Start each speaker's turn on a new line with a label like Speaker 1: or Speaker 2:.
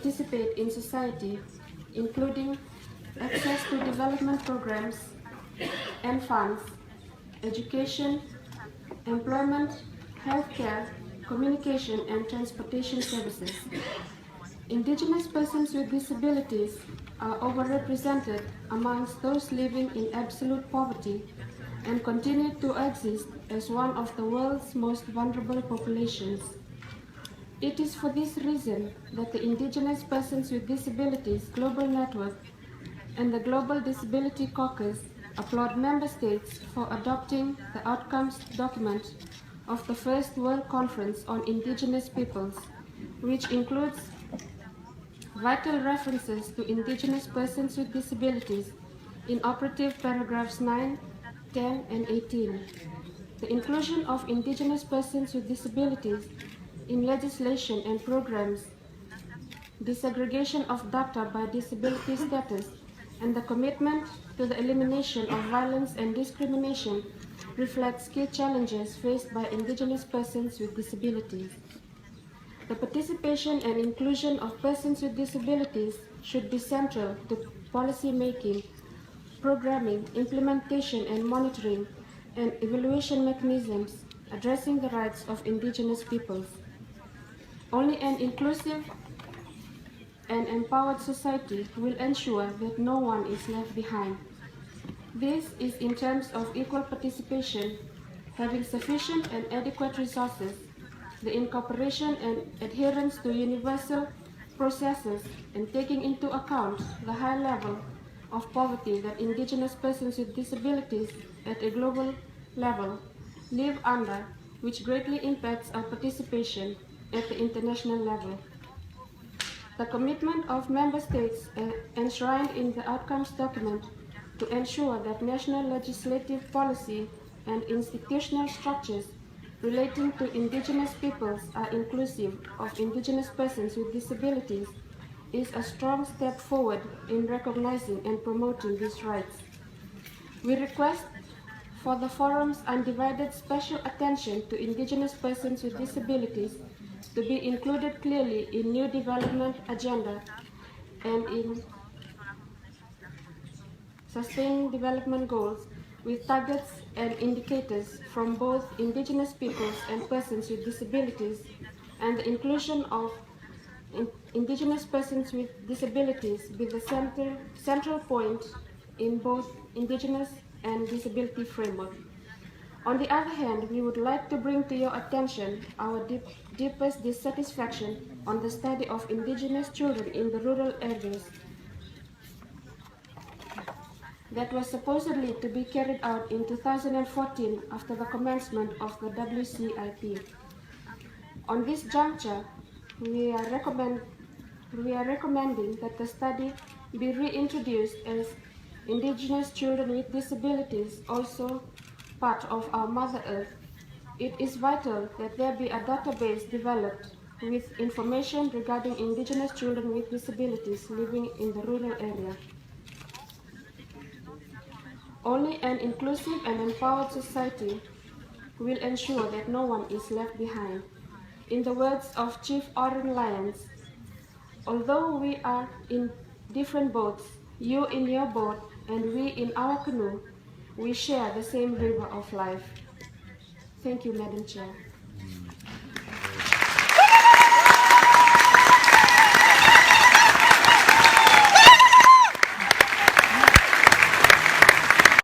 Speaker 1: participate in society, including access to development programs and funds, education, employment, healthcare, communication, and transportation services. Indigenous persons with disabilities are overrepresented amongst those living in absolute poverty and continue to exist as one of the world's most vulnerable populations. It is for this reason that the Indigenous Persons with Disabilities Global Network and the Global Disability Caucus applaud member states for adopting the outcomes document of the First World Conference on Indigenous Peoples, which includes vital references to Indigenous persons with disabilities in operative paragraphs 9, 10, and 18. The inclusion of Indigenous persons with disabilities in legislation and programs, disaggregation of data by disability status, and the commitment to the elimination of violence and discrimination reflects key challenges faced by Indigenous persons with disabilities. The participation and inclusion of persons with disabilities should be central to policy making, programming, implementation and monitoring, and evaluation mechanisms addressing the rights of Indigenous peoples. Only an inclusive and empowered society will ensure that no one is left behind. This is in terms of equal participation, having sufficient and adequate resources, the incorporation and adherence to universal processes, and taking into account the high level of poverty that Indigenous persons with disabilities at a global level live under, which greatly impacts our participation at the international level. The commitment of member states enshrined in the outcomes document to ensure that national legislative policy and institutional structures relating to Indigenous peoples are inclusive of Indigenous persons with disabilities is a strong step forward in recognizing and promoting these rights. We request for the forum's undivided special attention to Indigenous persons with disabilities to be included clearly in new development agenda and in sustaining development goals with targets and indicators from both Indigenous peoples and persons with disabilities, and the inclusion of Indigenous persons with disabilities be the central point in both Indigenous and disability framework. On the other hand, we would like to bring to your attention our deepest dissatisfaction on the study of Indigenous children in the rural areas that was supposedly to be carried out in 2014 after the commencement of the WCIP. On this juncture, we are recommending that the study be reintroduced as Indigenous children with disabilities also part of our Mother Earth. It is vital that there be a database developed with information regarding Indigenous children with disabilities living in the rural area. Only an inclusive and empowered society will ensure that no one is left behind. In the words of Chief Oren Lyons, although we are in different boats, you in your boat and we in our canoe, we share the same river of life. Thank you, Madam Chair.